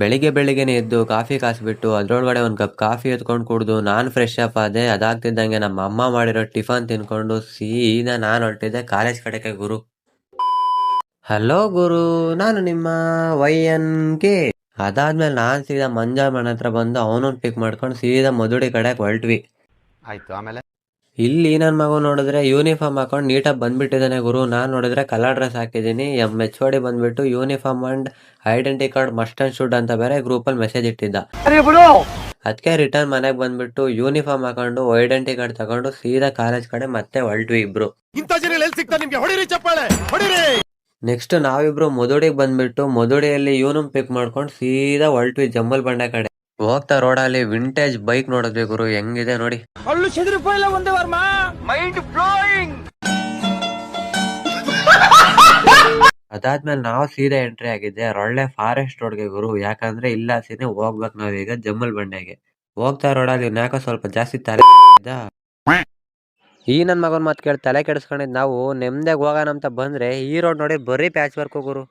ಬೆಳಿಗ್ಗೆ ಬೆಳಿಗ್ಗೆನೆ ಎದ್ದು ಕಾಫಿ ಕಾಸ್ಬಿಟ್ಟು ಅದ್ರೊಳಗಡೆ ಒಂದು ಕಪ್ ಕಾಫಿ ಎತ್ಕೊಂಡು ಕುಡ್ದು ನಾನು ಫ್ರೆಶ್ ಅಪ್ ಆದೆ. ಅದಾಗ್ತಿದ್ದಂಗೆ ನಮ್ಮ ಅಮ್ಮ ಮಾಡಿರೋ ಟಿಫನ್ ತಿನ್ಕೊಂಡು ಸೀದಾ ನಾನು ಹೊರಟಿದ್ದೆ ಕಾಲೇಜ್ ಕಡೆಗೆ ಗುರು. ಹಲೋ ಗುರು, ನಾನು ನಿಮ್ಮ YNK. ಅದಾದ್ಮೇಲೆ ನಾನು ಸೀದಾ ಮಂಜಾ ಮನೆ ಹತ್ರ ಬಂದು ಅವನನ್ನ ಪಿಕ್ ಮಾಡ್ಕೊಂಡು ಸೀದಾ ಮಧುಡಿ ಕಡೆಗೆ ಹೊರಟ್ವಿ. ಆಯ್ತು. ಆಮೇಲೆ ಇಲ್ಲಿ ನನ್ನ ಮಗ ನೋಡಿದ್ರೆ ಯೂನಿಫಾರ್ಮ್ ಹಾಕೊಂಡು ನೀಟಾಗಿ ಬಂದ್ಬಿಟ್ಟಿದ್ದಾನೆ ಗುರು. ನಾನು ನೋಡಿದ್ರೆ ಕಲರ್ ಡ್ರೆಸ್ ಹಾಕಿದ್ದೀನಿ. HOD ಬಂದ್ಬಿಟ್ಟು uniform and identity card must and should ಅಂತ ಬೇರೆ ಗ್ರೂಪಲ್ಲಿ ಮೆಸೇಜ್ ಇಟ್ಟಿದ್ದ. ಅದಕ್ಕೆ ರಿಟರ್ನ್ ಮನೆಗೆ ಬಂದ್ಬಿಟ್ಟು ಯೂನಿಫಾರ್ಮ್ ಹಾಕೊಂಡು ಐಡೆಂಟಿ ಕಾರ್ಡ್ ತಗೊಂಡು ಸೀದಾ ಕಾಲೇಜ್ ಕಡೆ ಮತ್ತೆ ಹೊರಟ್ವಿ ಇಬ್ರು. ನೆಕ್ಸ್ಟ್ ನಾವಿಬ್ರು ಮಧುಡಿಗೆ ಬಂದ್ಬಿಟ್ಟು ಮಧುಡಿಯಲ್ಲಿ ಯೂನಿಫಾರ್ಮ್ ಪಿಕ್ ಮಾಡ್ಕೊಂಡು ಸೀದಾ ಹೊರಟ್ವಿ ಜಮ್ಮಲ್ ಬಂಡೆ ಕಡೆ. ಹೋಗ್ತಾ ರೋಡಲ್ಲಿ ವಿಂಟೇಜ್ ಬೈಕ್ ನೋಡಿದ್ವಿ ಗುರು, ಹೆಂಗಿದೆ ನೋಡಿ. ಅದಾದ್ಮೇಲೆ ನಾವು ಸೀದಾ ಎಂಟ್ರಿ ಆಗಿದ್ದೆ ಒಳ್ಳೆ ಫಾರೆಸ್ಟ್ ರೋಡ್ಗೆ ಗುರು. ಯಾಕಂದ್ರೆ ಇಲ್ಲ ಸೀದಾ ಹೋಗ್ಬೇಕು ನಾವೀಗ ಜಮ್ಮಲ್ ಬಂಡೆಗೆ. ಹೋಗ್ತಾ ರೋಡಲ್ಲಿ ಯಾಕೋ ಸ್ವಲ್ಪ ಜಾಸ್ತಿ ತಲೆ ಈ ನನ್ ಮಗನ್ ಮಾತು ಕೇಳಿ ತಲೆ ಕೆಡಿಸ್ಕೊಂಡಿದ್ ನಾವು ನೆಮ್ಮದಿಯಾಗಿ ಹೋಗೋಣ ಅಂತ ಬಂದ್ರೆ ಈ ರೋಡ್ ನೋಡಿ ಬರೀ ಪ್ಯಾಚ್ ವರ್ಕ್ ಗುರು.